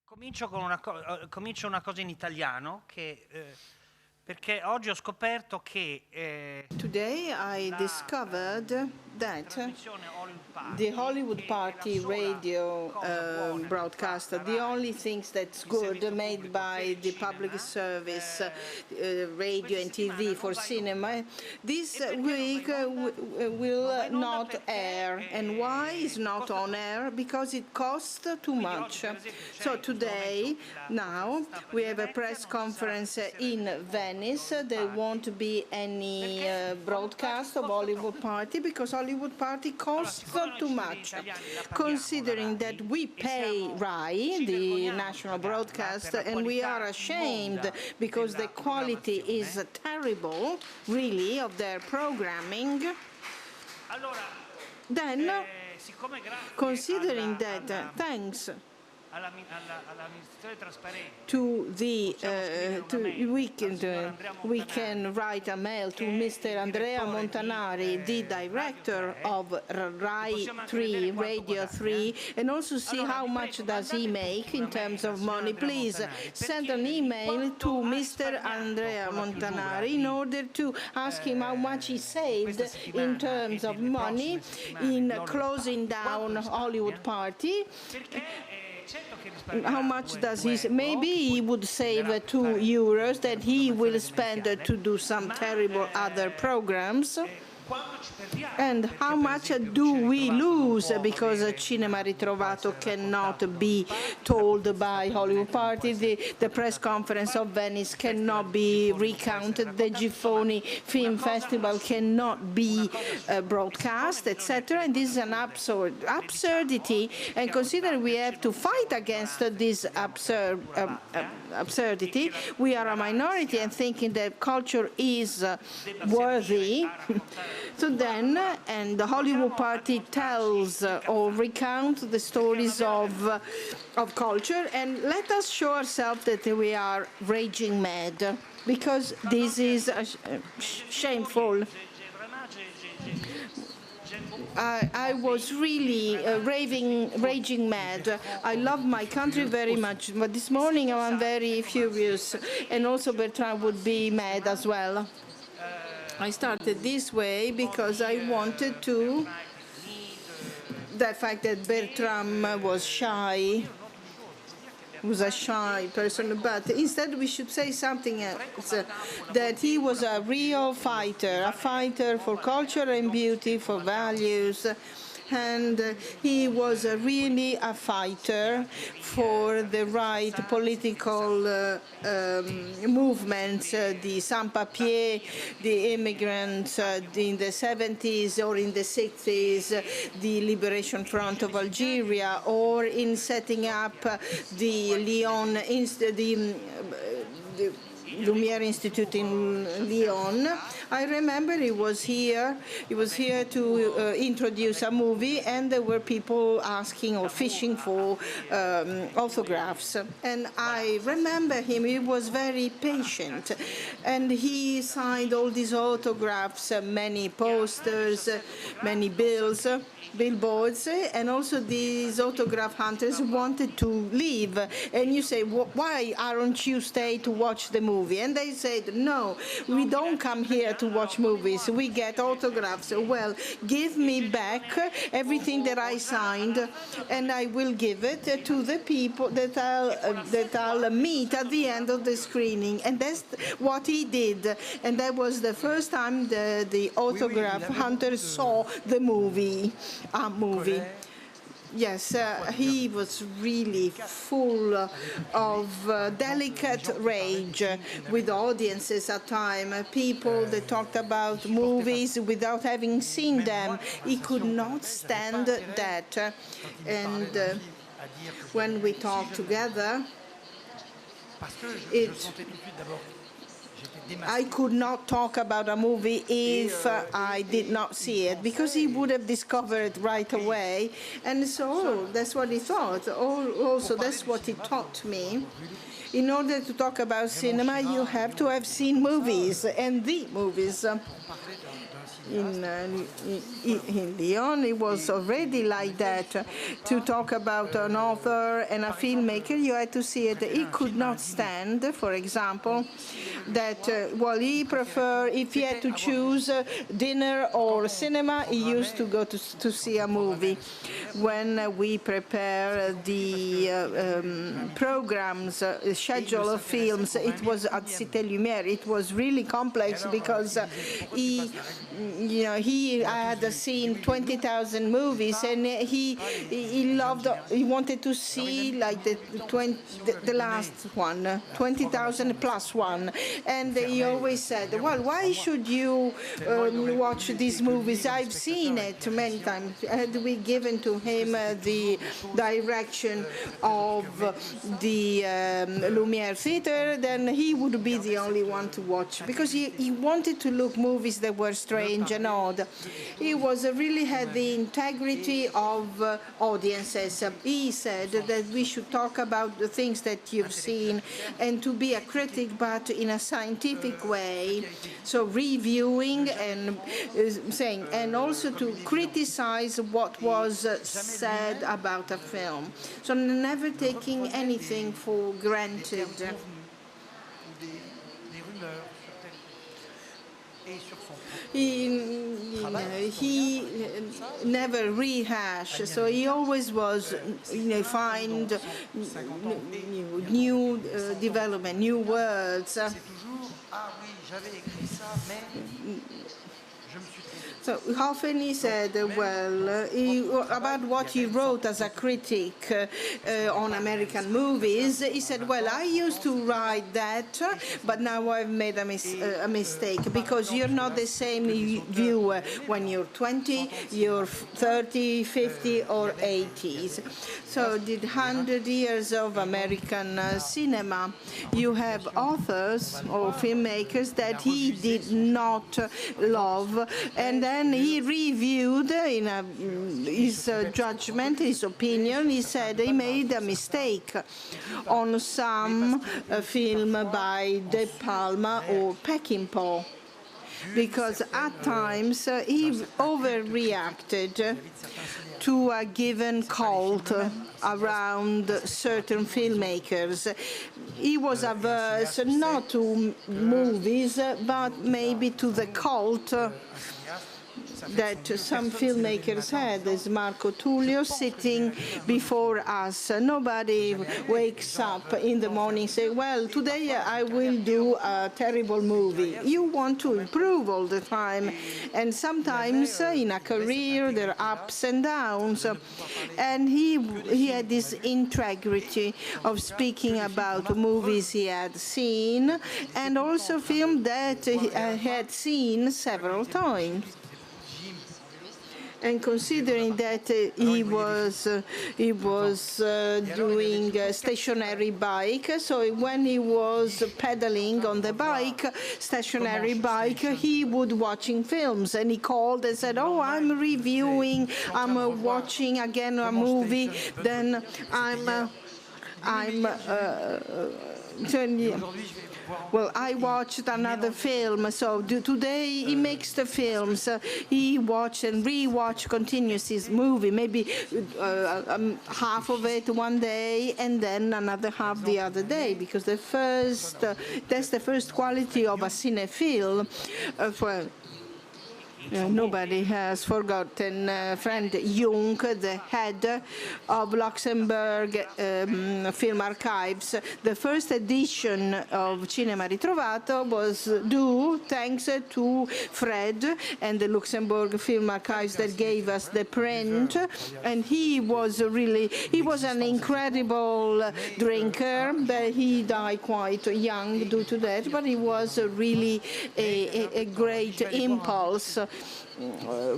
Comincio una cosa in italiano perché oggi ho scoperto che Today I discovered that the Hollywood Party radio broadcast, the only things that's good made by the public service radio and TV for cinema, this week will not air. And why is not on air? Because it costs too much. So today, now, we have a press conference in Venice. There won't be any broadcast of Hollywood Party because Hollywood Party costs too much. Considering that we pay RAI, the national broadcast, and we are ashamed because the quality is terrible, really, of their programming, then, considering that, thanks to we can write a mail to Mr. Andrea Montanari, the director of Rai 3, Radio 3, and also see how much does he make in terms of money. Please send an email to Mr. Andrea Montanari in order to ask him how much he saved in terms of money in closing down Hollywood Party. How much does he? Maybe he would save €2 that he will spend to do some terrible other programs. And how much do we lose because Cinema Ritrovato cannot be told by Hollywood Party? The press conference of Venice cannot be recounted. The Giffoni Film Festival cannot be broadcast, etc. And this is an absurdity. And considering we have to fight against this absurdity, we are a minority and thinking that culture is worthy. So then, and the Hollywood Party tells or recounts the stories of culture, and let us show ourselves that we are raging mad, because this is shameful. I was really raging mad. I love my country very much, but this morning I'm very furious, and also Bertrand would be mad as well. I started this way because I wanted to, the fact that Bertrand was shy, was a shy person, but instead we should say something else, that he was a real fighter, a fighter for culture and beauty, for values, and he was really a fighter for the right political movements, the sans-papiers, the immigrants in the 70s or in the 60s, the Liberation Front of Algeria, or in setting up the Lumiere Institute in Lyon. I remember he was here to introduce a movie, and there were people asking or fishing for autographs. And I remember him, he was very patient, and he signed all these autographs, many posters, many billboards, and also these autograph hunters wanted to leave. And you say, why aren't you stay to watch the movie? And they said, no, we don't come here to watch movies, we get autographs. Well, give me back everything that I signed, and I will give it to the people that I'll meet at the end of the screening. And that's what he did. And that was the first time the autograph hunters saw the movie. Yes, he was really full of delicate rage with audiences at times, people that talked about movies without having seen them. He could not stand that. And when we talk together, I could not talk about a movie if I did not see it, because he would have discovered right away. And so that's what he thought. Also, that's what he taught me. In order to talk about cinema, you have to have seen movies, and the movies. in Lyon, it was already like that. To talk about an author and a filmmaker, you had to see it. He could not stand, for example, that well, he preferred, if he had to choose dinner or cinema, he used to go to see a movie. When we prepare the programs, schedule of films, it was at Cité Lumière. It was really complex because he had seen 20,000 movies, and he wanted to see like the last one, 20,000 plus one. And he always said, well, why should you watch these movies? I've seen it many times. Had we given to him the direction of the Lumière Theatre, then he would be the only one to watch, because he wanted to look movies that were strange and odd. He really had the integrity of audiences. He said that we should talk about the things that you've seen and to be a critic, but in a scientific way. So reviewing and saying, and also to criticize what was said about a film. So never taking anything for granted. He never rehashed, so he always was, find new development, new words. So often he said, about what he wrote as a critic on American movies, he said, well, I used to write that, but now I've made a mistake, because you're not the same viewer when you're 20, you're 30, 50, or 80s. So did 100 years of American cinema. You have authors or filmmakers that he did not love, and then he reviewed in his judgment, his opinion. He said he made a mistake on some film by De Palma or Peckinpah, because at times he overreacted to a given cult around certain filmmakers. He was averse not to movies, but maybe to the cult that some filmmakers had, as Marco Tullio sitting before us. Nobody wakes up in the morning and says, well, today I will do a terrible movie. You want to improve all the time. And sometimes in a career there are ups and downs. And he had this integrity of speaking about movies he had seen, and also films that he had seen several times. And considering that he was doing a stationary bike, so when he was pedaling on the bike, stationary bike, he would watching films, and he called and said, oh, I'm reviewing, I'm watching again a movie, then well, I watched another film. So today he makes the films. He watched and rewatch continuously his movie, maybe half of it one day and then another half the other day, because that's the first quality of a cinephile. Nobody has forgotten friend Jung, the head of Luxembourg Film Archives. The first edition of Cinema Ritrovato was due thanks to Fred and the Luxembourg Film Archives that gave us the print. And he was an incredible drinker, but he died quite young due to that, but he was really a great impulse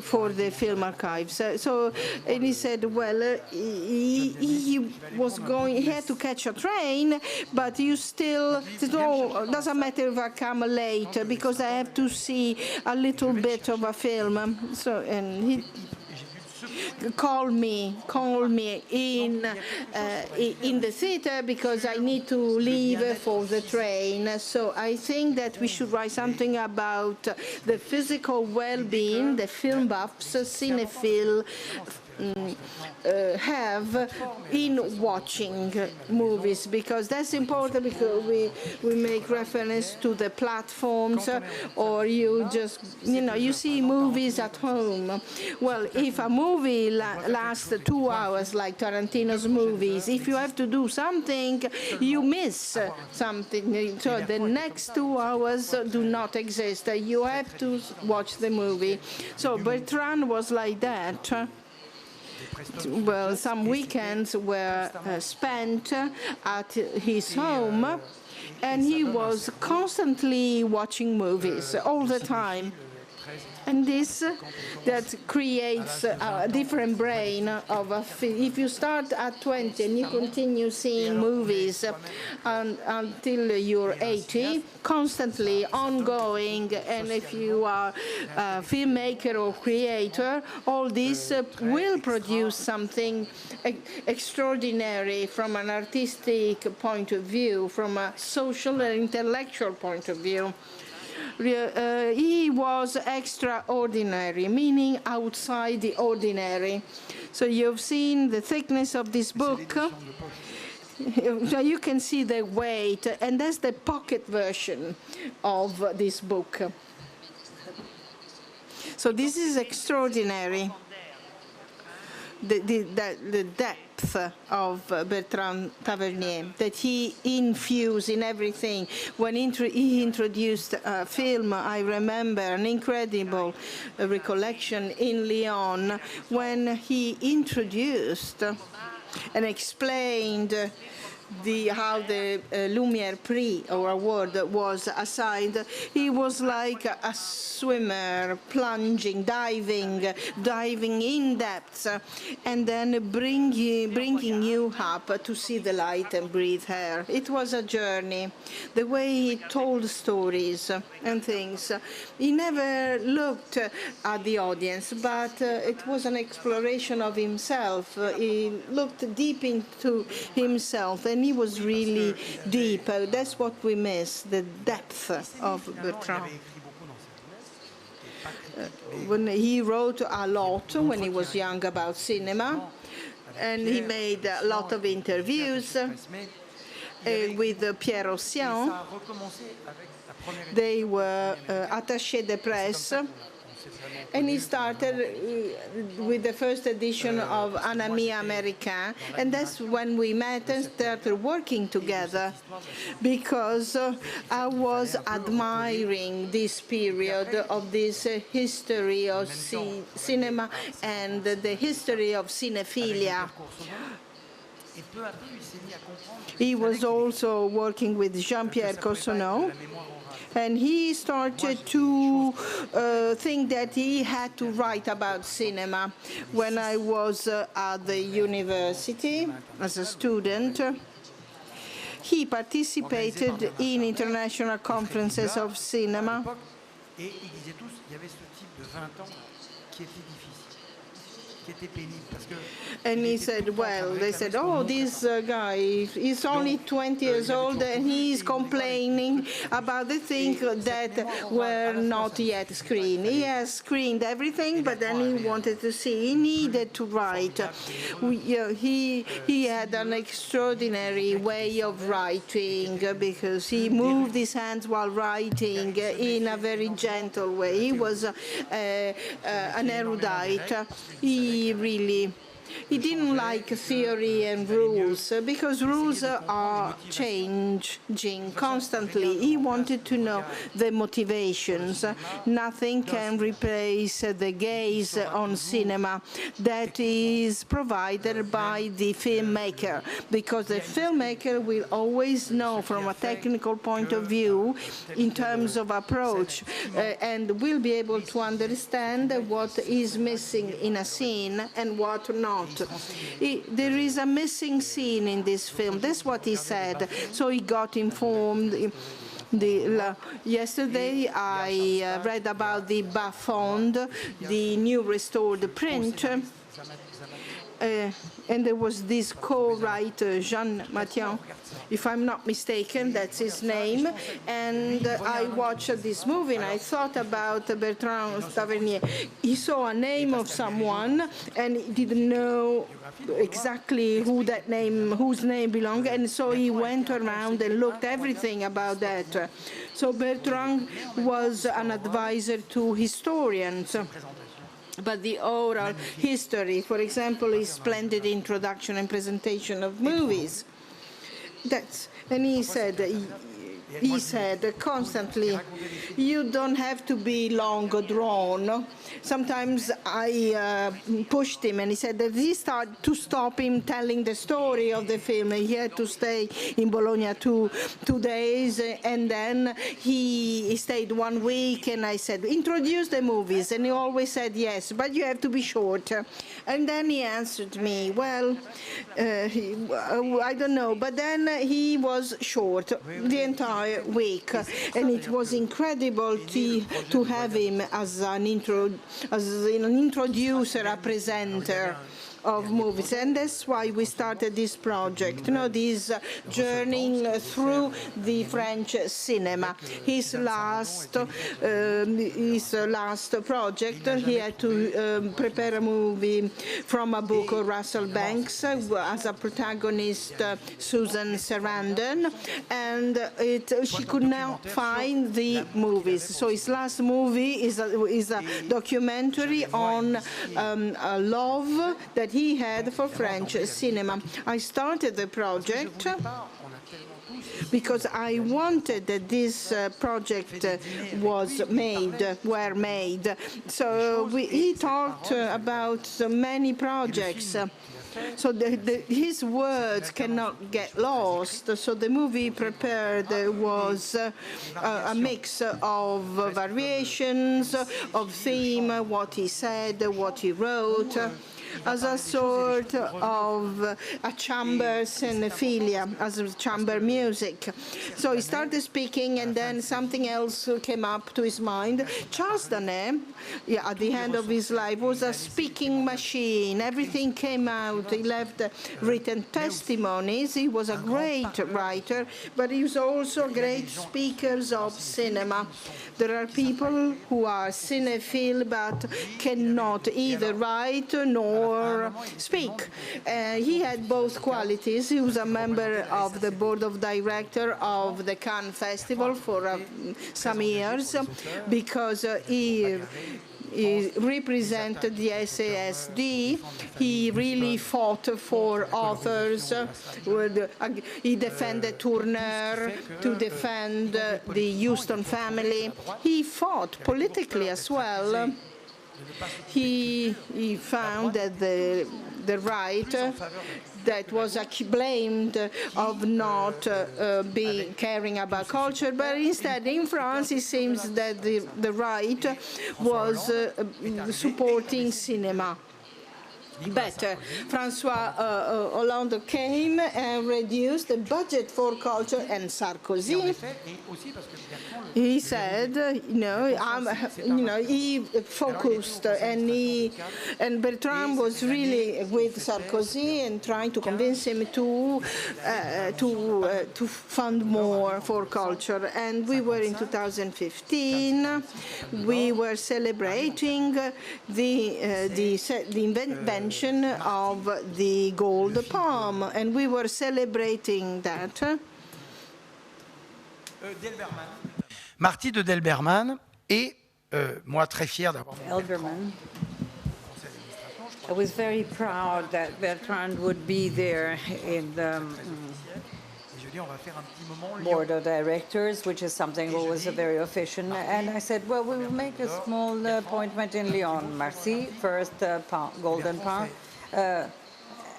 for the film archives. And he said, well, he had to catch a train, but you still, doesn't matter if I come late, because I have to see a little bit of a film. call me in the theater because I need to leave for the train. So I think that we should write something about the physical well-being the film buffs, cinephile, have in watching movies, because that's important, because we make reference to the platforms, or you just, you see movies at home. Well, if a movie lasts 2 hours, like Tarantino's movies, if you have to do something, you miss something. So the next 2 hours do not exist. You have to watch the movie. So Bertrand was like that. Well, some weekends were spent at his home, and he was constantly watching movies all the time. And this, that creates a different brain of a film. If you start at 20 and you continue seeing movies until you're 80, constantly ongoing, and if you are a filmmaker or creator, all this will produce something extraordinary from an artistic point of view, from a social and intellectual point of view. He was extraordinary, meaning outside the ordinary. So you've seen the thickness of this book. So you can see the weight, and that's the pocket version of this book. So this is extraordinary. The depth of Bertrand Tavernier, that he infused in everything. When he introduced film, I remember an incredible recollection in Lyon, when he introduced and explained how the Lumière Prix, or award, was assigned. He was like a swimmer, plunging, diving in depth, and then bringing you up to see the light and breathe air. It was a journey. The way he told stories and things. He never looked at the audience, but it was an exploration of himself. He looked deep into himself, and he was really deep. That's what we miss, the depth of Bertrand. When he wrote a lot when he was young about cinema, and he made a lot of interviews with Pierre Ossian. They were attachés de presse. And he started with the first edition of Un Ami Américain, and that's when we met and started working together, because I was admiring this period of this history of cinema and the history of cinephilia. He was also working with Jean-Pierre Cossonneau, and he started to think that he had to write about cinema. When I was at the university as a student, he participated in international conferences of cinema. And he said, well, they said, oh, this guy is only 20 years old and he's complaining about the things that were not yet screened. He has screened everything, but then he wanted to see. He needed to write. He had an extraordinary way of writing, because he moved his hands while writing in a very gentle way. He was an erudite. He didn't like theory and rules, because rules are changing constantly. He wanted to know the motivations. Nothing can replace the gaze on cinema that is provided by the filmmaker, because the filmmaker will always know from a technical point of view, in terms of approach, and will be able to understand what is missing in a scene and what not. There is a missing scene in this film. That's what he said. So he got informed. Yesterday I read about the Bas Fond, the new restored print, And there was this co-writer, Gian, if I'm not mistaken, that's his name. And I watched this movie and I thought about Bertrand Tavernier. He saw a name of someone and he didn't know exactly whose name belonged, and so he went around and looked everything about that. So Bertrand was an advisor to historians. But the oral history, for example, is splendid introduction and presentation of movies. And he said constantly, you don't have to be long drawn. Sometimes I pushed him and he said that he started to stop him telling the story of the film. He had to stay in Bologna two days, and then he stayed 1 week, and I said, introduce the movies, and he always said yes, but you have to be short. And then he answered me, well, I don't know, but then he was short the entire week, and it was incredible to have him as an introducer, a presenter of movies, and that's why we started this project, this journeying through the French cinema. His last project, he had to prepare a movie from a book of Russell Banks, as a protagonist Susan Sarandon, and she could not find the movies. So his last movie is a documentary on a love that he had for French cinema. I started the project because I wanted that this project were made. So he talked about many projects. So his words cannot get lost. So the movie prepared was a mix of variations, of theme, what he said, what he wrote, as a sort of a chamber cinephilia, as a chamber music. So he started speaking, and then something else came up to his mind. Charles Danet, at the end of his life, was a speaking machine. Everything came out. He left written testimonies. He was a great writer, but he was also a great speaker of cinema. There are people who are cinephile but cannot either write nor speak. He had both qualities. He was a member of the board of directors of the Cannes Festival for some years because he represented the SASD. He really fought for authors. He defended Turner to defend the Houston family. He fought politically as well. He found that the right that was blamed of not caring about culture, but instead in France it seems that the right was supporting cinema better. Francois Hollande came and reduced the budget for culture, and Sarkozy, he said, he focused, and Bertrand was really with Sarkozy and trying to convince him to fund more for culture. And we were in 2015. We were celebrating the invention of the gold palm, and we were celebrating that. Marty de Delberman et moi très fier d'avoir Elberman. I was very proud that Bertrand would be there in the board of directors, which is something that was very official. And I said, well, we will make a small appointment in Lyon. Marcy, first Golden Palm,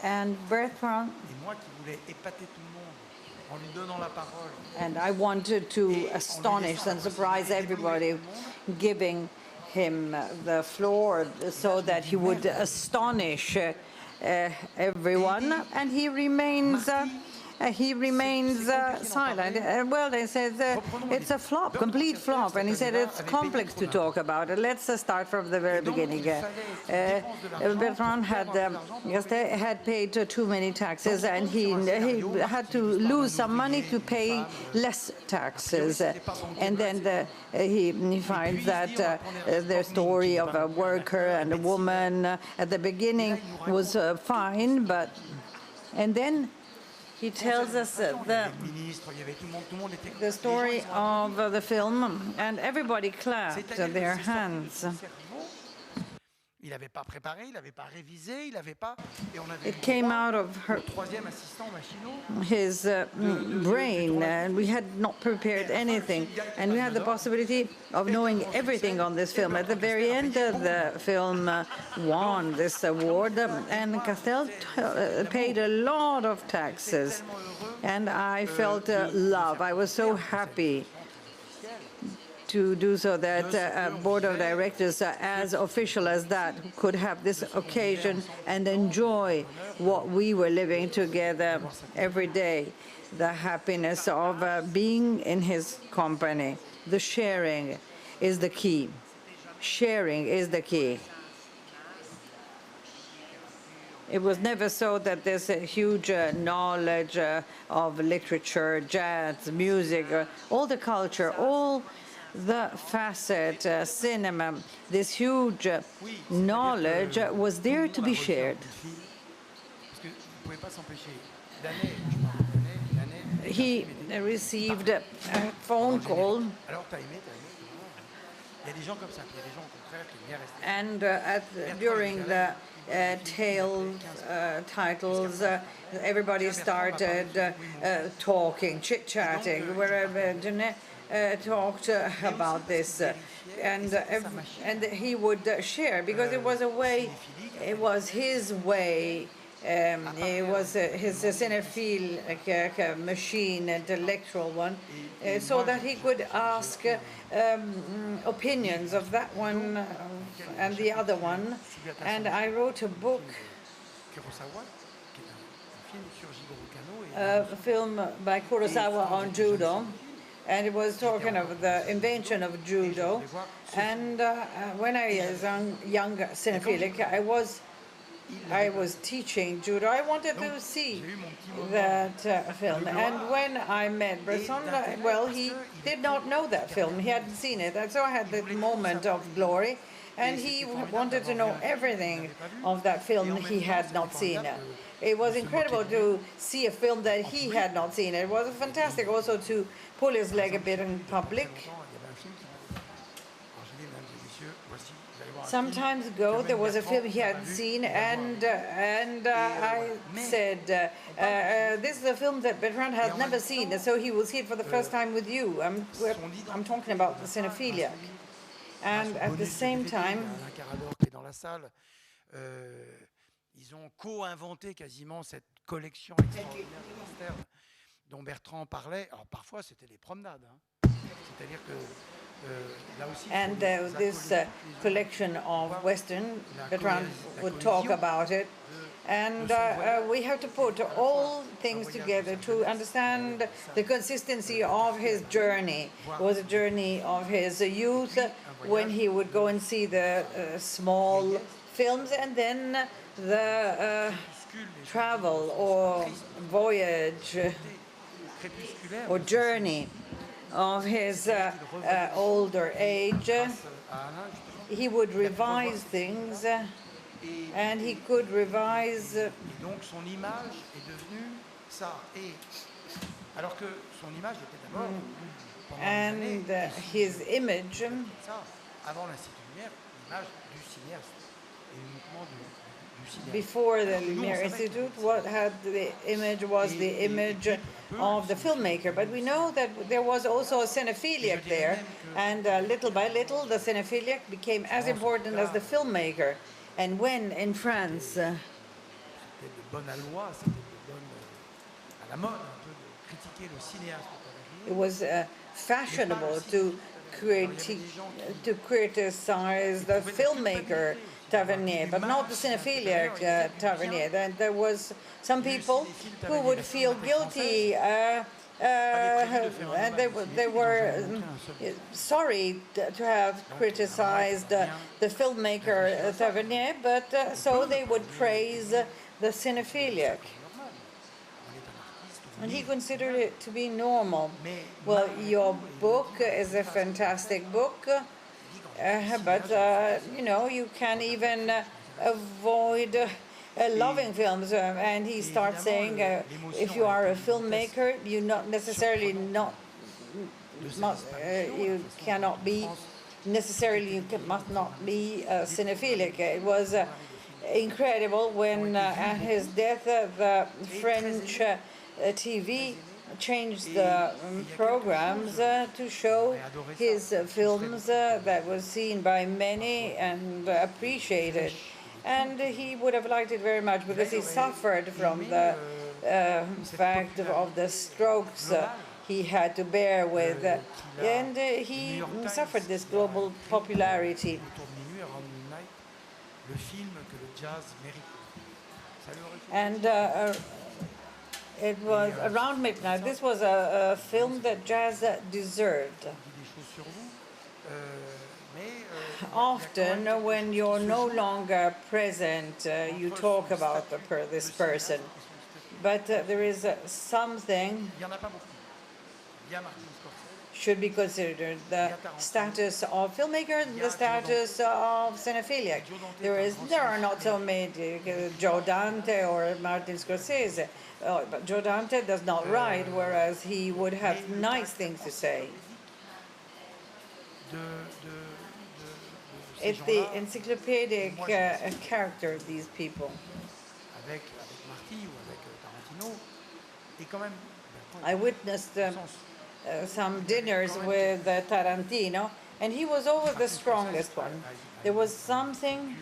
and Bertrand. And I wanted to astonish and surprise everybody, giving him the floor so that he would astonish everyone. And he remains he remains silent. Well, they said it's a flop, complete flop, and he said it's complex to talk about it. Let's start from the very beginning. Bertrand had paid too many taxes, and he had to lose some money to pay less taxes. And then he finds that the story of a worker and a woman at the beginning was fine, but and then he tells us the story of the film, and everybody clapped their hands. Il n'avait pas préparé, il n'avait pas révisé, il n'avait pas. It came out of his brain, and we had not prepared anything. And we had the possibility of knowing everything on this film. At the very end, the film won this award, and Castel paid a lot of taxes. And I felt love. I was so happy to do so, that a board of directors as official as that could have this occasion and enjoy what we were living together every day, the happiness of being in his company. The sharing is the key. Sharing is the key. It was never so that there's a huge knowledge of literature, jazz, music, all the culture, all the facet, cinema, this huge knowledge was there to be shared. He received a phone call, and during the titles, everybody started talking, chit-chatting, wherever talked about this, and he would share, because it was a way, it was his way, it was his cinephile, like a machine, intellectual one, so that he could ask opinions of that one and the other one. And I wrote a book, a film by Kurosawa on judo, and it was talking of the invention of judo. And when I was a young cinephilic, I was teaching judo. I wanted to see that film. And when I met Bresson, well, he did not know that film. He hadn't seen it. And so I had that moment of glory. And he wanted to know everything of that film he had not seen. It was incredible to see a film that he had not seen. It was fantastic also to pull his leg a bit in public. Some time ago, there was a film he hadn't seen, and I said, this is a film that Bertrand has never seen, so he will see it for the first time with you. I'm talking about the cinephilia. And at the same time, ils ont co-inventé quasiment cette collection extraordinaire dont Bertrand parlait. Alors parfois c'était des promenades, c'est-à-dire que là aussi. And this collection of Western, Bertrand would talk about it. And we have to put all things together to understand the consistency of his journey. It was a journey of his youth, when he would go and see the small films, and then the travel or voyage or journey of his older age. He would revise things, and he could revise. Donc son image est devenue ça. Et alors que son image était d'abord and his image. Avant l'Institut Lumière, l'image du cinéaste et uniquement du cinéaste. Before the Lumière Institute, what had the image was the image of the filmmaker. But we know that there was also a cinephiliac there, and little by little, the cinephiliac became as important as the filmmaker. And when in France, it was fashionable to criticize the filmmaker, Tavernier, but not the cinephiliac Tavernier. Then there was some people who would feel guilty and they were sorry to have criticized the filmmaker Tavernier, but so they would praise the cinephiliac. And he considered it to be normal. Well, your book is a fantastic book, but you know, you can even avoid loving films. And he starts saying, if you are a filmmaker, you not necessarily you cannot be necessarily must not be cinephilic. It was incredible when at his death the French TV changed the programs to show his films that was seen by many and appreciated. And he would have liked it very much because he suffered from the fact of the strokes he had to bear with. And he suffered this global popularity. And it was around midnight. This was a film that jazz deserved. Often, when you're no longer present, you talk about this person. But there is something should be considered: the status of filmmaker, the status of cinephiliac. There are not so many Joe Dante or Martin Scorsese, but Joe Dante does not write, whereas he would have nice things to say. It's the encyclopedic character of these people. I witnessed some dinners with Tarantino, and he was always the strongest one. There was something.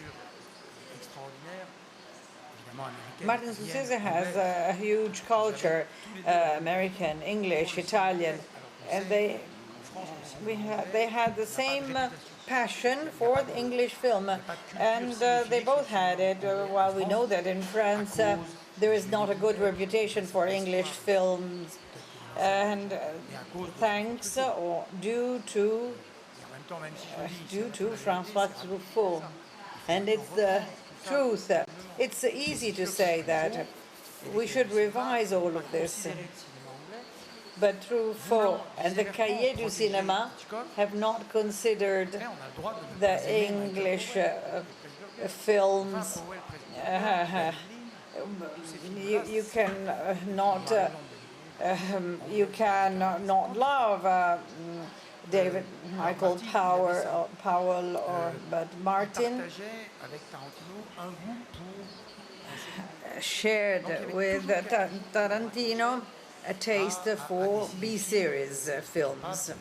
Martin Scorsese has a huge culture, American, English, Italian, and they had the same passion for the English film, and they both had it. While we know that in France there is not a good reputation for English films, and thanks or due to François Truffaut. And it's the truth. It's easy to say that we should revise all of this. But Truffaut and the Cahiers du Cinéma have not considered the English films. You can not love David Michael Powell but Martin shared with Tarantino a taste for B-series films.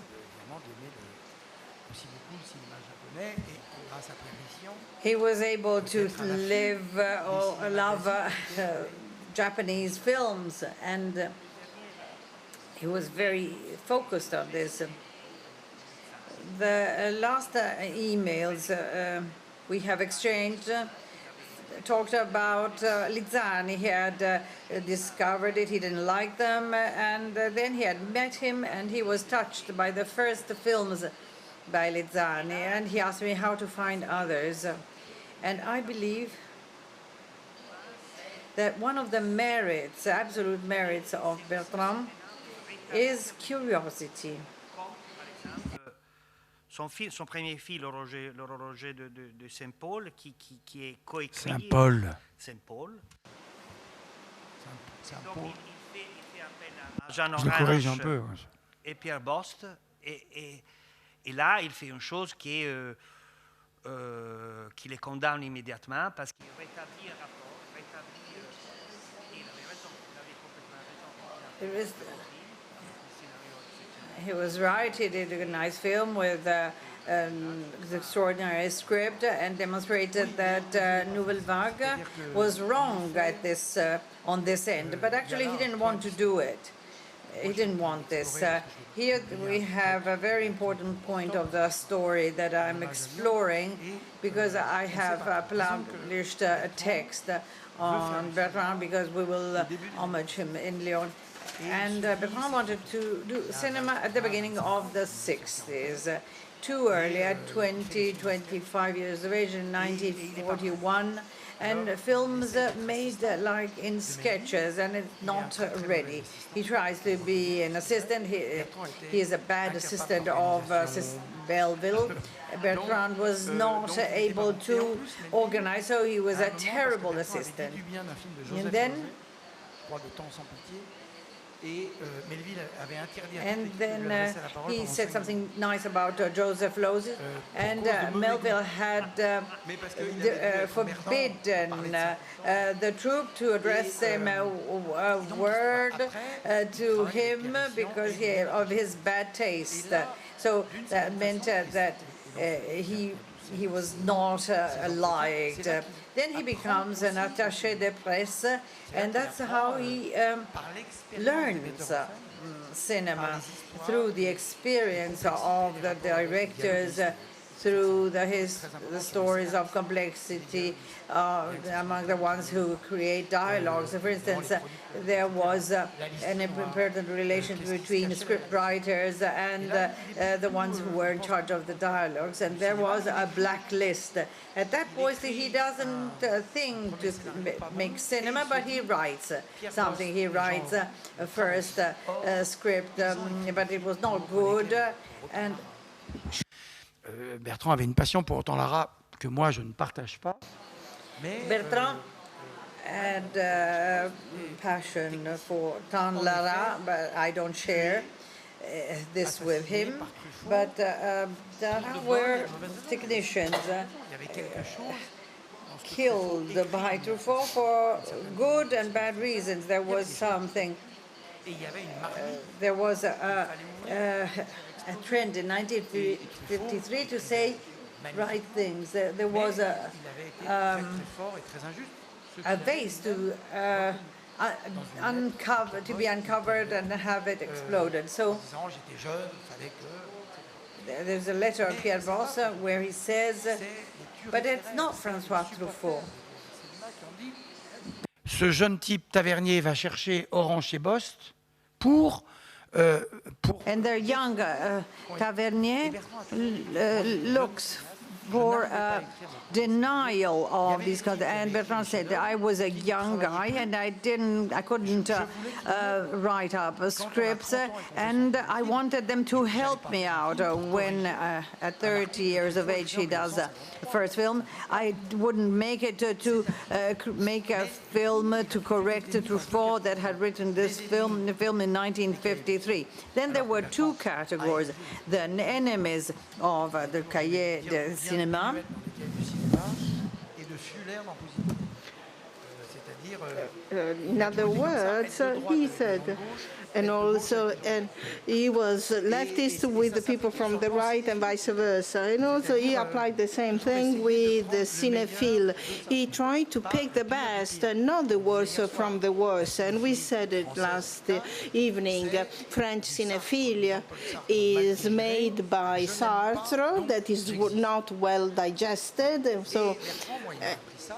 He was able to live or love Japanese films, and he was very focused on this. The last emails we have exchanged talked about Lezioni. He had discovered it, he didn't like them, and then he had met him and he was touched by the first films by Lezioni, and he asked me how to find others. And I believe that one of the merits, absolute merits of Bertrand is curiosity. Son premier film, l'horloger de Saint-Paul, qui est coécrit. Saint-Paul. Saint-Paul. Saint-Paul. Il fait appel à Jean Je le corrige un Orange peu. et Pierre Bost. Et là, il fait une chose qui les condamne immédiatement parce qu'il rétablit un rapport, il avait raison, il avait complètement raison. He was right. He did a nice film with an extraordinary script and demonstrated that Nouvelle Vague was wrong at this on this end. But actually, he didn't want to do it. he didn't want this. Here we have a very important point of the story that I'm exploring, because I have published a text on Bertrand, because we will homage him in Lyon. And Bertrand wanted to do cinema at the beginning of the 60s. Too early, at 25 years of age, in 1941. And films made like in sketches, and it's not ready. He tries to be an assistant. He is a bad assistant of Belleville. Bertrand was not able to organize, so he was a terrible assistant. And then he said something nice about Joseph Losey, and Melville had forbidden the troupe to address him a word to him because of his bad taste. So that meant that he was not liked. Then he becomes an attaché de presse, and that's how he learns cinema, through the experience of the directors, through the stories of complexity among the ones who create dialogues. For instance, there was an important relation between script writers and the ones who were in charge of the dialogues, and there was a blacklist. At that point, he doesn't think to make cinema, but he writes something. He writes a first script, but it was not good. And Bertrand avait une passion pour Autant Lara que moi je ne partage pas. Bertrand had a passion for Autant Lara, but I don't share this with him. But there were technicians killed by Truffaut for good and bad reasons. There was something. There was a trend in 1953 to say right things. There was a vase to be uncovered and have it exploded. So there's a letter of Pierre Bossa where he says, but it's not François Truffaut. Ce jeune type tavernier va chercher Orange et Bost pour and the young tavernier looks for denial of these kinds. And Bertrand said, I was a young guy and I couldn't write up scripts, and I wanted them to help me out. When at 30 years of age he does the first film, I wouldn't make it to make a film to correct Truffaut that had written this film in 1953. Then there were two categories: the enemies of the Cahiers de Cinéma, in other words, he said, and he was leftist with the people from the right and vice versa. And also he applied the same thing with the cinephile. He tried to pick the best and not the worst from the worst. And we said it last evening, French cinephilia is made by Sartre, that is not well digested. So,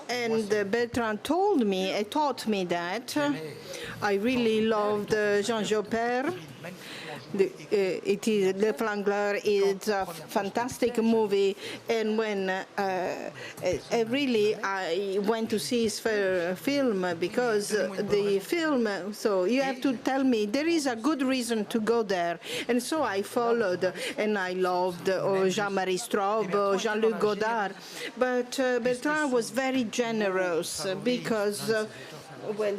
and Bertrand taught me that. I really loved Jean Jopert. Le Flangleur is a fantastic movie, and when I went to see his film because the film. So you have to tell me there is a good reason to go there, and so I followed, and I loved Jean-Marie Straub, Jean-Luc Godard, but Bertrand was very generous because. Well,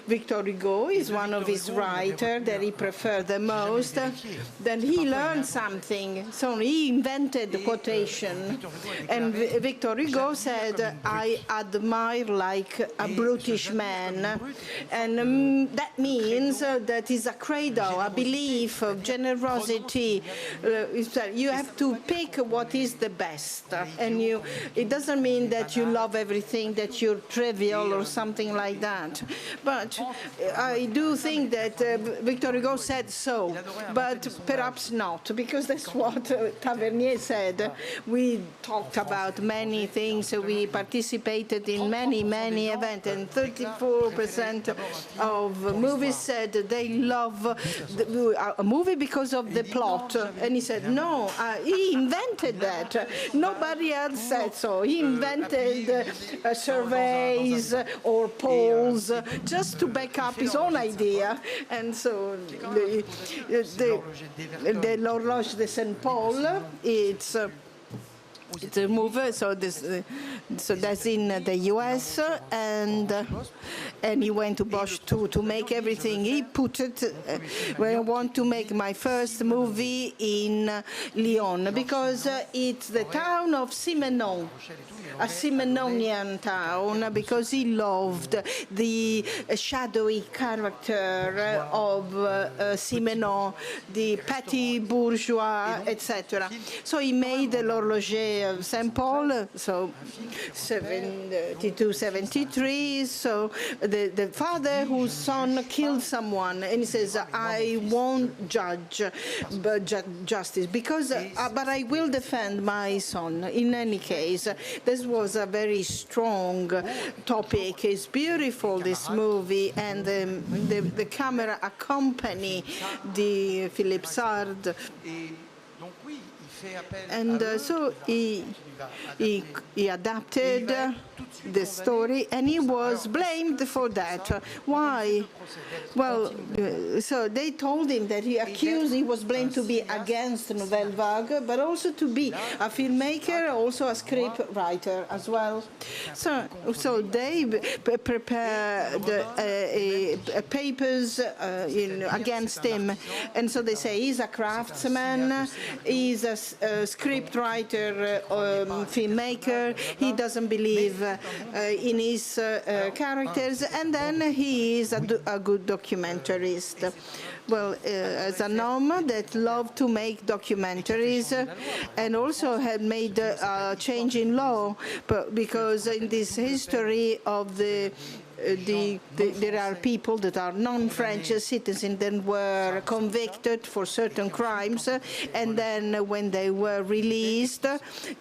Victor Hugo is one of his writers that he preferred the most. Then he learned something, so he invented the quotation. And Victor Hugo said, I admire like a brutish man. And that means that is a credo, a belief of generosity. You have to pick what is the best. And it doesn't mean that you love everything, that you're trivial or something like that. that. But I do think that Victor Hugo said so, but perhaps not, because that's what Tavernier said. We talked about many things, we participated in many events, and 34% of movies said they love a movie because of the plot. And he said, no, he invented that. Nobody else said so. He invented surveys or polls just to back up his own idea. And so the L'Horloge de Saint Paul, it's a movie, so that's in the U.S. and he went to Bosch to make everything. He put it. When I want to make my first movie in Lyon because it's the town of Simenon, a Simenonian town, because he loved the shadowy character of Simenon, the petty bourgeois, etc. So he made L'Horloger of Saint Paul, so 72-73. So the father whose son killed someone, and he says, I won't judge justice because, but I will defend my son. In any case, this was a very strong topic. It's beautiful, this movie, and the camera accompany the Philippe Sard. And so he adapted the story, and he was blamed for that. Why? Well, so they told him that he was blamed to be against Nouvelle Vague, but also to be a filmmaker, also a script writer as well. So they prepared papers against him, and so they say he's a craftsman, he's a script writer, filmmaker, he doesn't believe in his characters, and then he is a good documentarist. Well, as an homme that loved to make documentaries and also had made a change in law, but because in this history of there are people that are non-French citizens that were convicted for certain crimes, and then when they were released,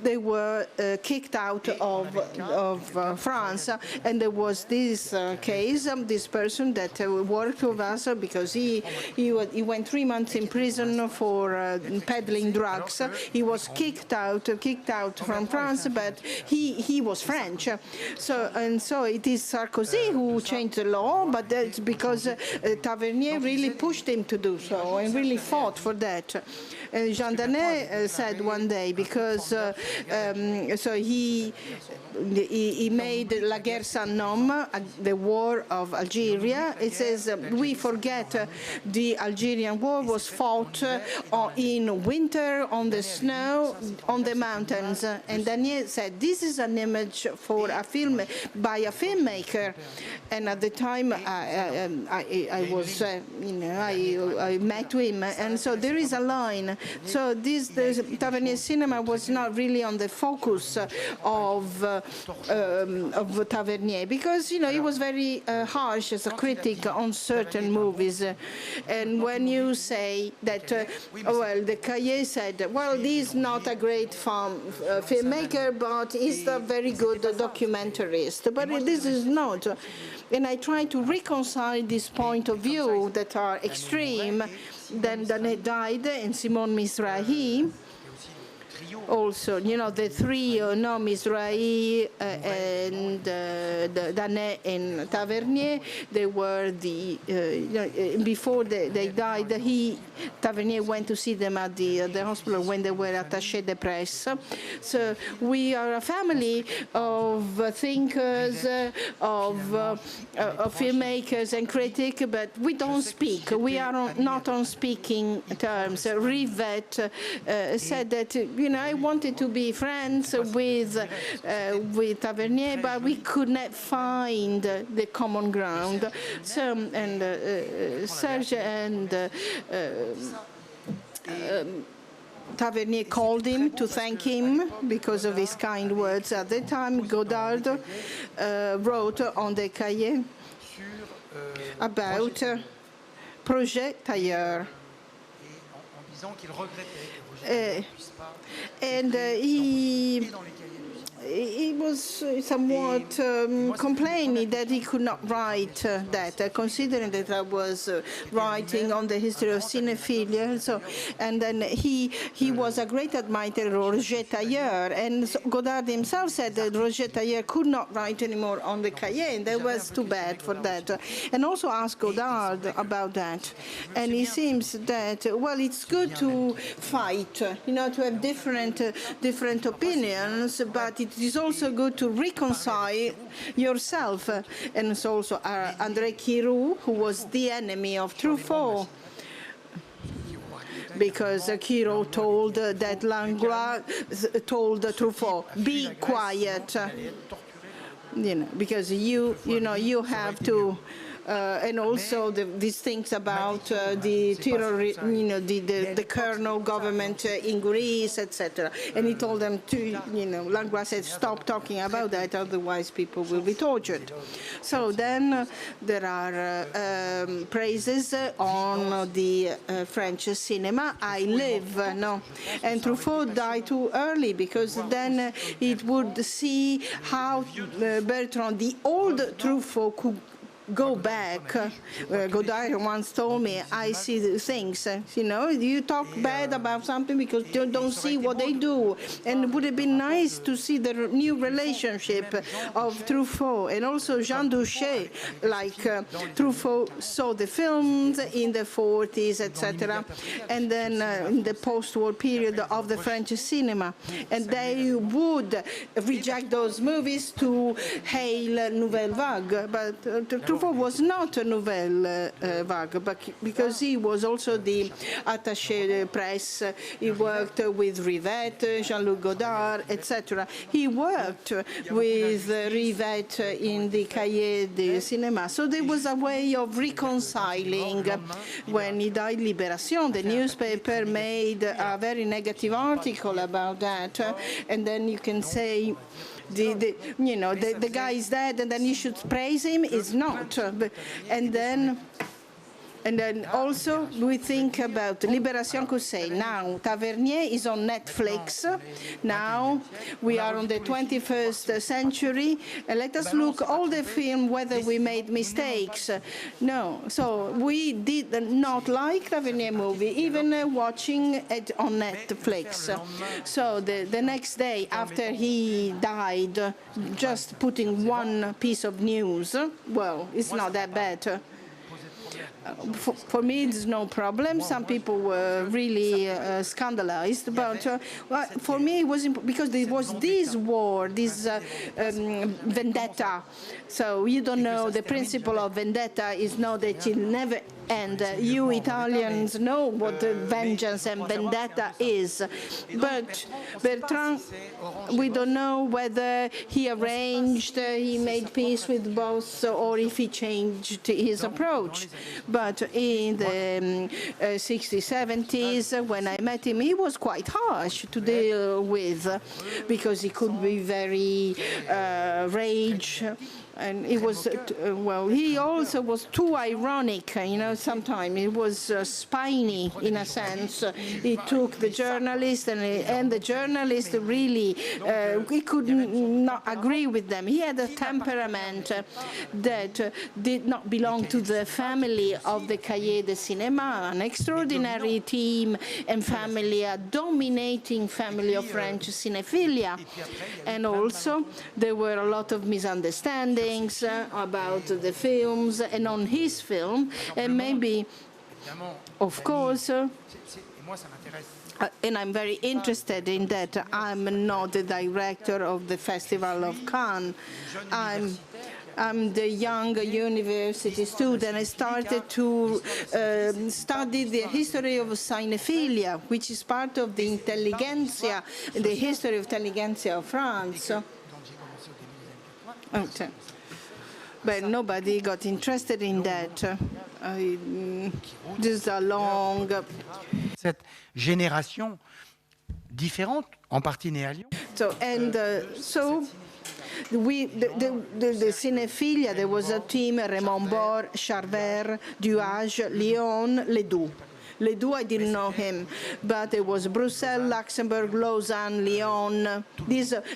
they were kicked out of France. And there was this case, this person that worked with us because he went 3 months in prison for peddling drugs. He was kicked out from France, but he was French. So it is Sarkozy who changed the law, but that's because Tavernier really pushed him to do so and really fought for that. Jean Danet said one day, because so he made La Guerre sans Nom, the war of Algeria. It says we forget the Algerian war was fought in winter, on the snow, on the mountains. And Daniel said this is an image for a film by a filmmaker. And at the time I was, I met him, and so there is a line. So the Tavernier cinema was not really on the focus of Tavernier, because he was very harsh as a critic on certain movies. And when you say that, well, the Cahiers said, well, he's not a great filmmaker, but he's a very good documentarist. But this is not. And I try to reconcile this point of view that are extreme. Then Danet died, and Simone Mizrahi. Also, the trio, Mizrahi and Danet and Tavernier, they were before they died, Tavernier went to see them at the hospital when they were attaché de presse. So we are a family of thinkers, of filmmakers and critics, but we don't speak. We are not on speaking terms. Rivet said that, I wanted to be friends with Tavernier, but we could not find the common ground. So, and Serge and Tavernier called him to thank him because of his kind words. At the time, Godard wrote on the cahier, about project ailleurs. And he was somewhat complaining that he could not write that, considering that I was writing on the history of cinephilia. So, and then he was a great admirer of Roger Tailleur, and so Godard himself said that Roger Tailleur could not write anymore on the cahier, and that was too bad for that. And also asked Godard about that. And it seems that, well, it's good to fight, to have different opinions, but it is also good to reconcile yourself. And it's also André Kirou, who was the enemy of Truffaut, because Kirou told that Langlois told Truffaut, "Be quiet," because you have to. And also these things about the the colonel government in Greece, etc. And he told them to, Langlois said, stop talking about that, otherwise people will be tortured. So then there are praises on the French cinema. I live, and Truffaut died too early, because then it would see how Bertrand, the old Truffaut, could go back. Godard once told me, I see the things, you talk bad about something because you don't see what they do. And it would have been nice to see the new relationship of Truffaut and also Jean Douchet, like Truffaut saw the films in the 40s, etc., and then in the post-war period of the French cinema. And they would reject those movies to hail Nouvelle Vague, but Truffaut was not a Nouvelle Vague, but because he was also the attaché de presse. He worked with Rivette, Jean-Luc Godard, etc. He worked with Rivette in the Cahiers du Cinéma. So there was a way of reconciling. When he died, Libération, the newspaper, made a very negative article about that, and then you can say, the guy is dead, and then you should praise him. Is not, and then also we think about Libération could say, now Tavernier is on Netflix, now we are on the 21st century, and let us look all the film whether we made mistakes. No, so we did not like Tavernier movie, even watching it on Netflix. So the next day after he died, just putting one piece of news, well, it's not that bad. For me, it's no problem. Some people were really scandalized, but for me, it was because there was this war, this vendetta. So you don't know, the principle of vendetta is know that it never end. You Italians know what vengeance and vendetta is. But Bertrand, we don't know whether he arranged, he made peace with both, or if he changed his approach. But in the 60s, 70s, when I met him, he was quite harsh to deal with, because he could be very rage. And it was, well, he also was too ironic, sometimes. He was spiny, in a sense. He took the journalist, and the journalist really, he could not agree with them. He had a temperament that did not belong to the family of the Cahiers du Cinéma, an extraordinary team and family, a dominating family of French cinephilia. And also, there were a lot of misunderstandings about the films and on his film, and maybe, of course, and I'm very interested in that. I'm not the director of the Festival of Cannes. I'm the young university student. I started to study the history of cinephilia, which is part of the intelligentsia, the history of intelligentsia of France. Okay. But nobody got interested in that. This is a long... Cette génération différente, en partie née à Lyon. So the cinephilia, there was a team: Raymond Bor, Charver, Duage, Lyon, Ledoux. Ledoux, I didn't know him, but it was Brussels, Luxembourg, Lausanne, Lyon,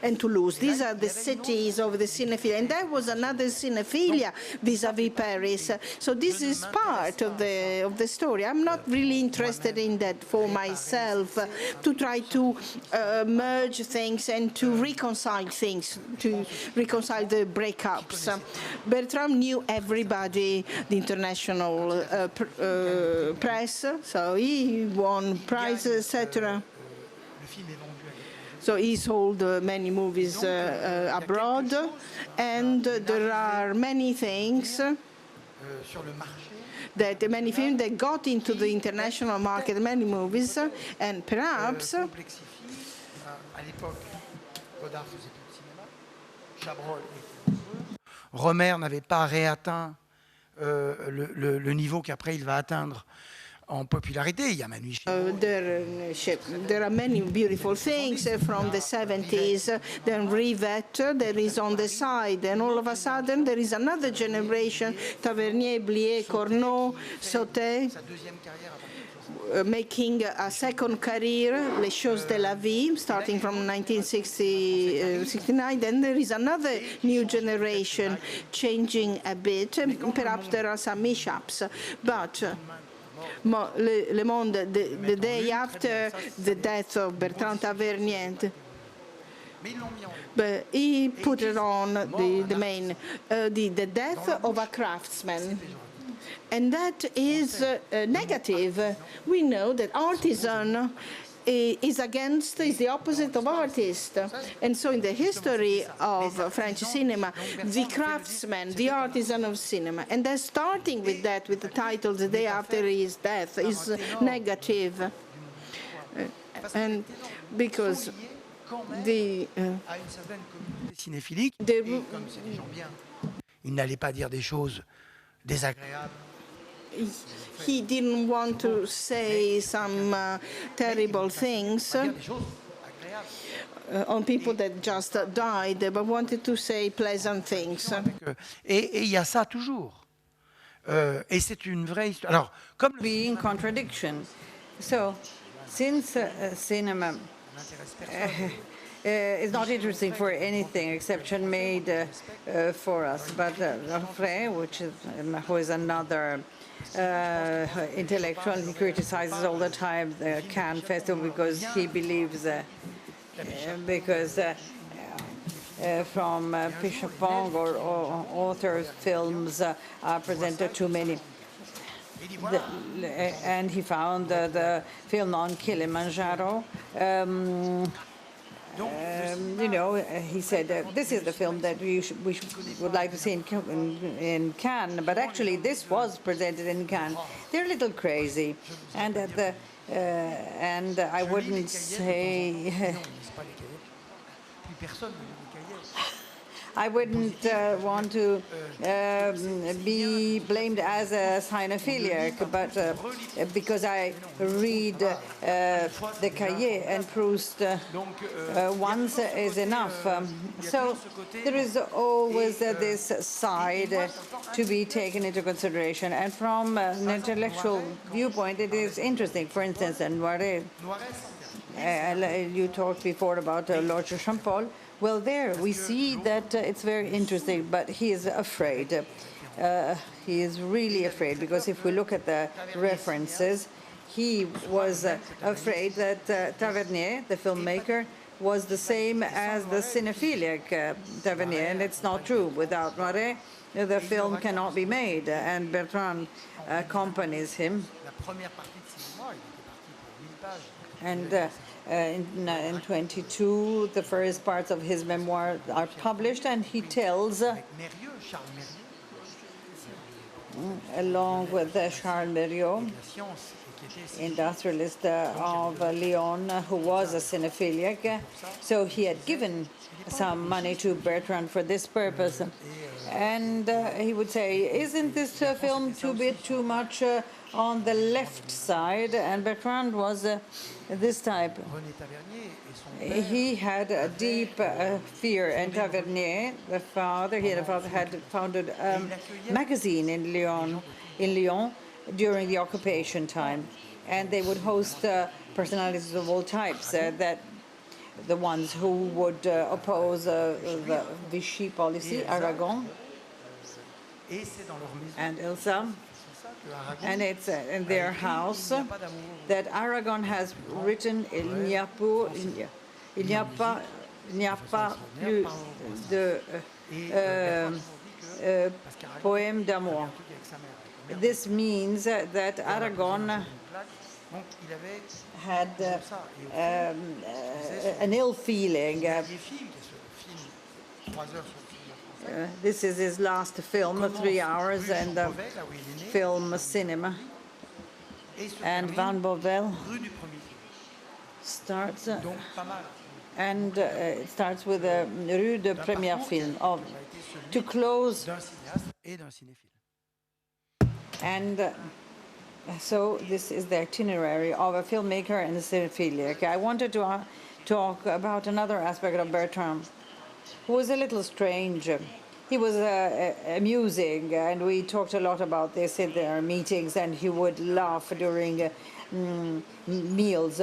and Toulouse. These are the cities of the cinephilia, and there was another cinephilia vis-à-vis Paris. So this is part of the story. I'm not really interested in that for myself, to try to merge things and to reconcile things, to reconcile the breakups. Bertrand knew everybody, the international press. So he won prizes, etc. So he sold many movies abroad, and there are many things many films that got into the international market, many movies, and perhaps Romer n'avait pas réatteint le niveau qu'après il va atteindre en popularité. Il y a Manu there are many beautiful things from the 70s. Then Rivette, there is on the side, and all of a sudden there is another generation: Tavernier, Blier, Corneau, Sautet, making a second career, Les Choses de la Vie, starting from 1969. Then there is another new generation changing a bit. Perhaps there are some mishaps, but Le Monde, the day after the death of Bertrand Tavernier, but he put it on the main, the death of a craftsman. And that is negative. We know that artisan is the opposite of artist. And so in the history of French cinema, the craftsman, the artisan of cinema, and they're starting with that, with the title The Day After His Death, is negative. And because the cinéphilique, comme c'est des gens bien, il n'allait pas dire des choses désagréables. He didn't want to say some terrible things on people that just died, but wanted to say pleasant things. Et il y a ça toujours. Et c'est une vraie histoire. Alors, comme being contradiction. So, since cinema is not interesting for anything exception made for us, but Fré, who is another intellectual, he criticizes all the time the Cannes Festival because he believes because from Pichapong or authors' films are presented too many. And he found the film on Kilimanjaro. He said this is the film that we would like to see in Cannes, but actually this was presented in Cannes. They're a little crazy, and and I wouldn't say. I wouldn't want to be blamed as a cinephiliac, but because I read the Cahiers and Proust once is enough. So there is always this side to be taken into consideration. And from an intellectual viewpoint, it is interesting. For instance, in Noiret, you talked before about Lord Champol. Well, there we see that it's very interesting, but he is afraid. He is really afraid, because if we look at the references, he was afraid that Tavernier, the filmmaker, was the same as the cinephiliac Tavernier, and it's not true. Without Noiret, the film cannot be made, and Bertrand accompanies him. And in 22, the first parts of his memoir are published, and he tells, along with Charles Mérieux, industrialist of Lyon, who was a cinephiliac, so he had given some money to Bertrand for this purpose. And he would say, isn't this film too much on the left side? And Bertrand was this type. He had a deep fear, and Tavernier, the father, had founded a magazine in Lyon during the occupation time, and they would host personalities of all types, that the ones who would oppose the Vichy policy, Aragon and Elsa. And it's in their house that Aragon has written Il n'y a pas plus de poème d'amour. This means that Aragon had an ill feeling. This is his last film, 3 hours, and the film cinema. And Van Bovel starts, and it starts with a Rue de Première Film, to close. And so this is the itinerary of a filmmaker and a cinephiliac. I wanted to talk about another aspect of Bertrand, who was a little strange. He was amusing, and we talked a lot about this in our meetings, and he would laugh during meals.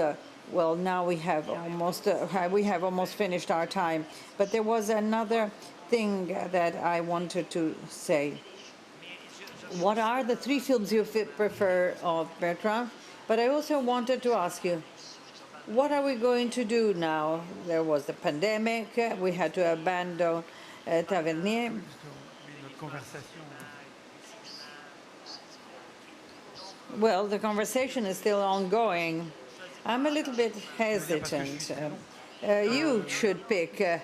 Well, now we have almost finished our time. But there was another thing that I wanted to say. What are the 3 films you prefer of Bertrand? But I also wanted to ask you, what are we going to do now? There was the pandemic, we had to abandon Tavernier. Well, the conversation is still ongoing. I'm a little bit hesitant. You should pick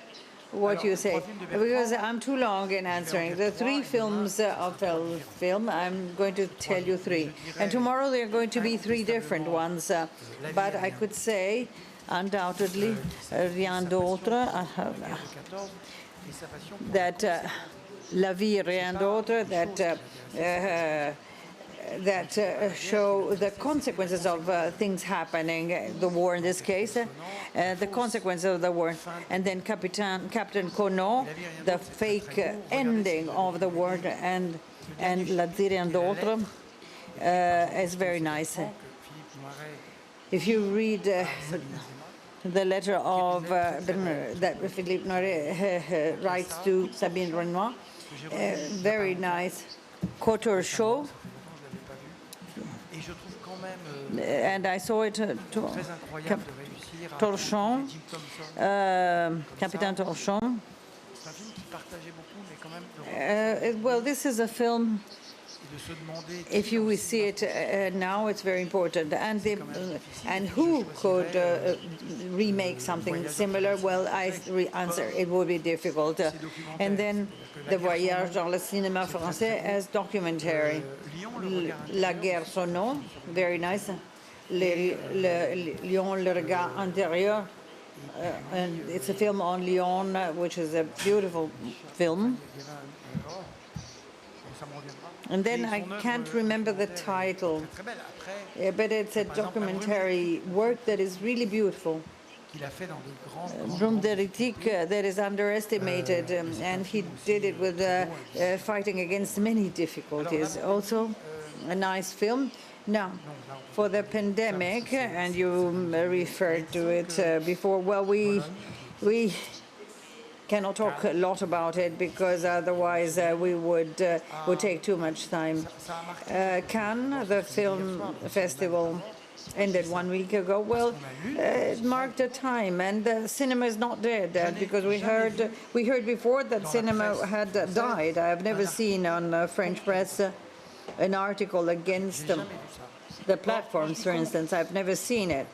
what you say, because I'm too long in answering. The 3 films of the film, I'm going to tell you 3. And tomorrow there are going to be 3 different ones. But I could say, undoubtedly, Rien d'autre, that La vie, rien d'autre, that show the consequences of things happening, the war in this case, the consequences of the war, and then Captain Conneau, the fake ending of the war, and La vie, rien d'autre is very nice. If you read the letter of that Philippe Noiret writes to Sabine Renoir, very nice. Couture show. And I saw it Torchon, Capitaine Torchon. Well, this is a film, if you will see it now, it's very important. And who could remake something similar? Well, I answer, it would be difficult. And then the Voyage dans le cinéma français as documentary. La guerre son nom, very nice. Lyon, le regard intérieur. And it's a film on Lyon, which is a beautiful film. And then I can't remember the title, but it's a documentary work that is really beautiful. Drum d'Hérétique, that is underestimated, and he did it with fighting against many difficulties. Also, a nice film. Now, for the pandemic, and you referred to it before, well, we cannot talk a lot about it because otherwise we would take too much time. Cannes, the film festival, ended 1 week ago. Well, it marked a time, and the cinema is not dead because we heard before that cinema had died. I have never seen on French press an article against the platforms, for instance. I've never seen it.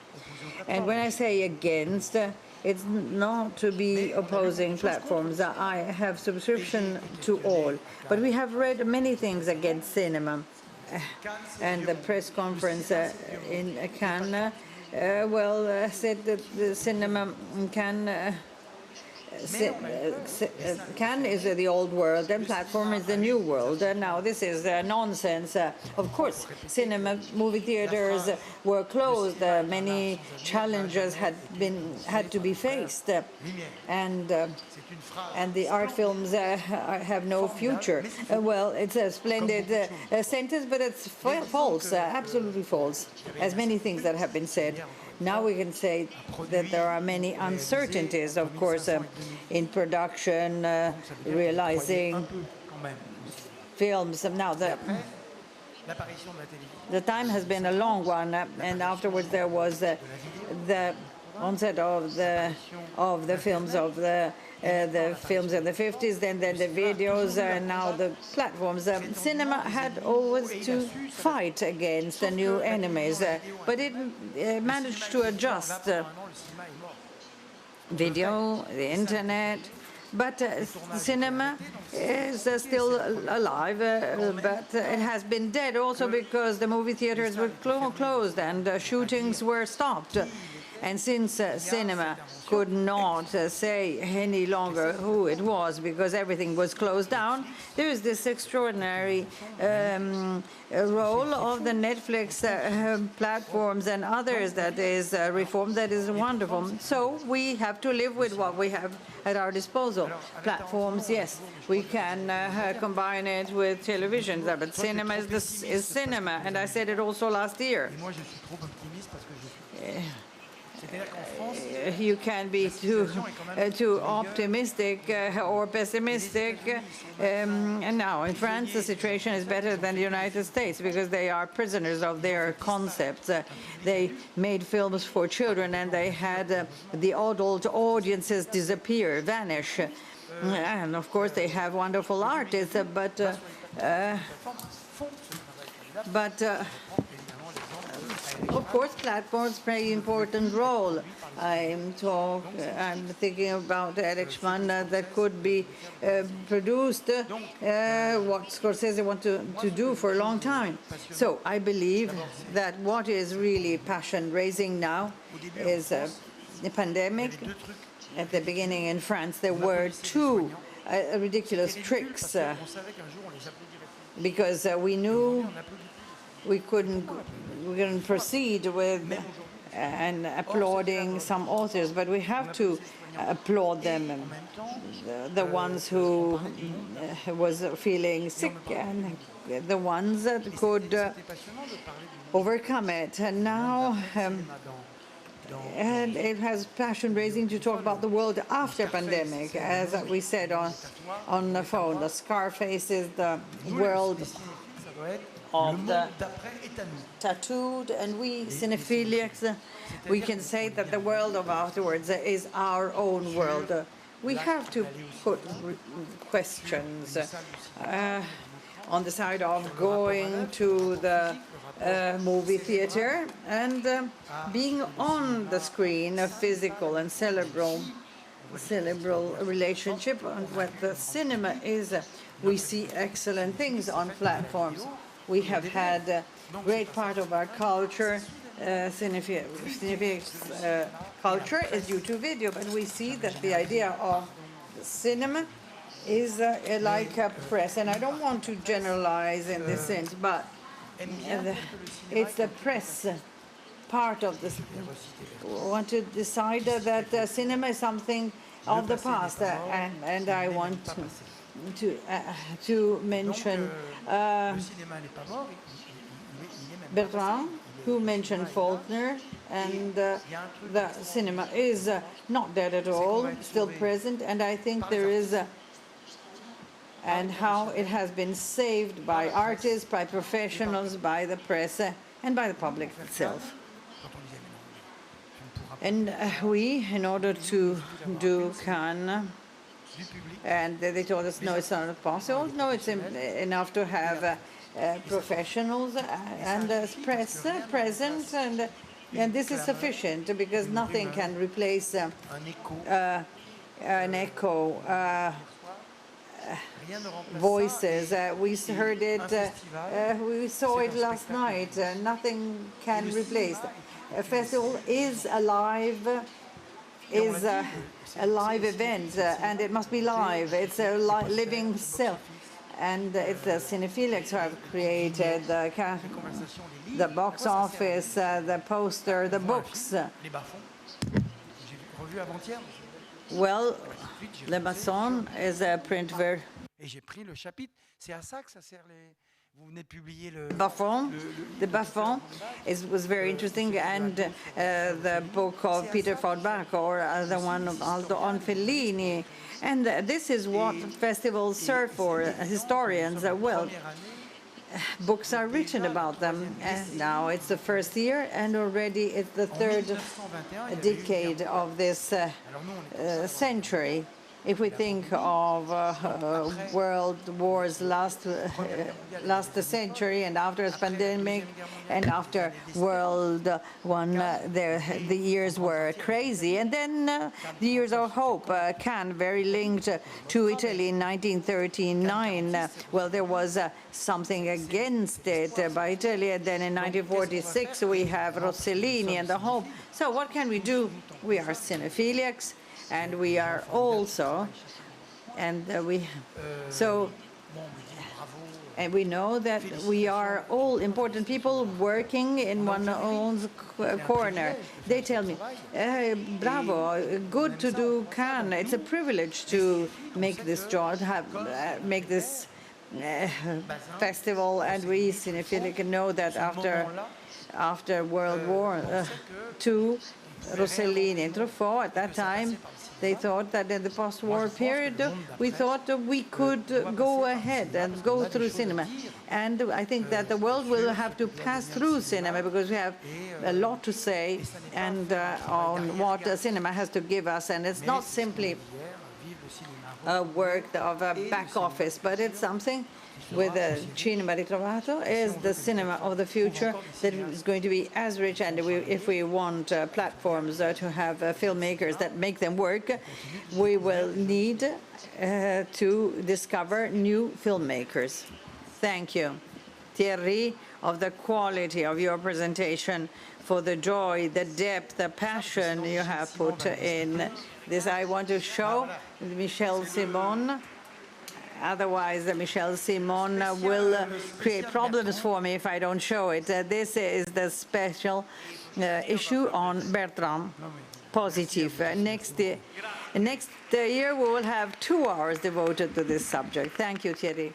And when I say against, it's not to be opposing platforms. I have subscription to all. But we have read many things against cinema. And the press conference in Cannes, said that the cinema in Cannes Cannes is the old world and platform is the new world. And now this is nonsense. Of course, cinema, movie theaters were closed. Many challenges had to be faced, and the art films have no future. Well, it's a splendid sentence, but it's false, absolutely false, as many things that have been said. Now we can say that there are many uncertainties, of course, in production, realizing films. Now, the time has been a long one, and afterwards there was the onset of the films of the films in the 50s, then the videos, and now the platforms. Cinema had always to fight against the new enemies, but it managed to adjust. Video, the internet, but cinema is still alive, but it has been dead also because the movie theaters were closed and shootings were stopped. And since cinema could not say any longer who it was because everything was closed down, there is this extraordinary role of the Netflix platforms and others that is reformed, that is wonderful. So we have to live with what we have at our disposal. Platforms, yes, we can combine it with television, but cinema is cinema, and I said it also last year. You can be too optimistic or pessimistic. And now in France, the situation is better than the United States because they are prisoners of their concepts. They made films for children and they had the adult audiences disappear, vanish. And of course, they have wonderful artists, but of course, platforms play an important role. I'm thinking about Ericman that could be produced what Scorsese wanted to do for a long time. So I believe that what is really passion-raising now is the pandemic. At the beginning in France, there were two ridiculous tricks because we knew we couldn't proceed with and applauding some authors, but we have to applaud them, the ones who was feeling sick and the ones that could overcome it. And now and it has passion raising to talk about the world after pandemic, as we said on the phone. The Scarface is the world of the tattooed, and we cinephiliacs, we can say that the world of afterwards is our own world. We have to put questions on the side of going to the movie theater and being on the screen, a physical and cerebral relationship. And what the cinema is, we see excellent things on platforms. We have had a great part of our culture, cinephilic culture is due to video, but we see that the idea of cinema is like a press, and I don't want to generalize in this sense, but it's the press part of this. We want to decide that cinema is something of the past, and I want to mention Bertrand, who mentioned Faulkner, and the cinema is not dead at all, still present, and I think there is and how it has been saved by artists, by professionals, by the press, and by the public itself. And we, in order to do Cannes, and they told us, no, it's not possible. No, it's enough to have professionals and press present, and this is sufficient because nothing can replace an echo. Voices. We heard it, we saw it last night. Nothing can replace. A festival is alive, is a live event, and it must be live. It's a living self. And it's the cinephilics who have created the box office, the poster, the books. Well, Le Maçon is a print version. Et j'ai pris le chapitre. C'est à ça que ça sert les... Vous venez de publier le... The Buffon was very interesting, and the book of Peter Fodbach, or the one of Aldo Onfellini. And this is what festivals serve for, historians. Well, books are written about them. And now it's the first year, and already it's the third decade of this century. If we think of world wars last century, and after the pandemic, and after World War I, the years were crazy. And then the years of hope, Cannes, very linked to Italy in 1939. Well, there was something against it by Italy. And then in 1946, we have Rossellini and the hope. So what can we do? We are cinephiliacs. And we are also, and we know that we are all important people working in one own corner. They tell me, bravo, good to do Cannes. It's a privilege to make this job, make this festival. And we cinephilic know that after World War II, Rossellini and Truffaut, at that time, they thought that in the post-war period, we thought that we could go ahead and go through cinema. And I think that the world will have to pass through cinema, because we have a lot to say and on what cinema has to give us. And it's not simply a work of a back office, but it's something with the Cinema Ritrovato is the cinema of the future that is going to be as rich. And if we want platforms to have filmmakers that make them work, we will need to discover new filmmakers. Thank you, Thierry, of the quality of your presentation, for the joy, the depth, the passion you have put in this. I want to show Michel Simon. Otherwise, Michel Simon will create problems for me if I don't show it. This is the special issue on Bertrand Positif. Next year, we will have 2 hours devoted to this subject. Thank you, Thierry.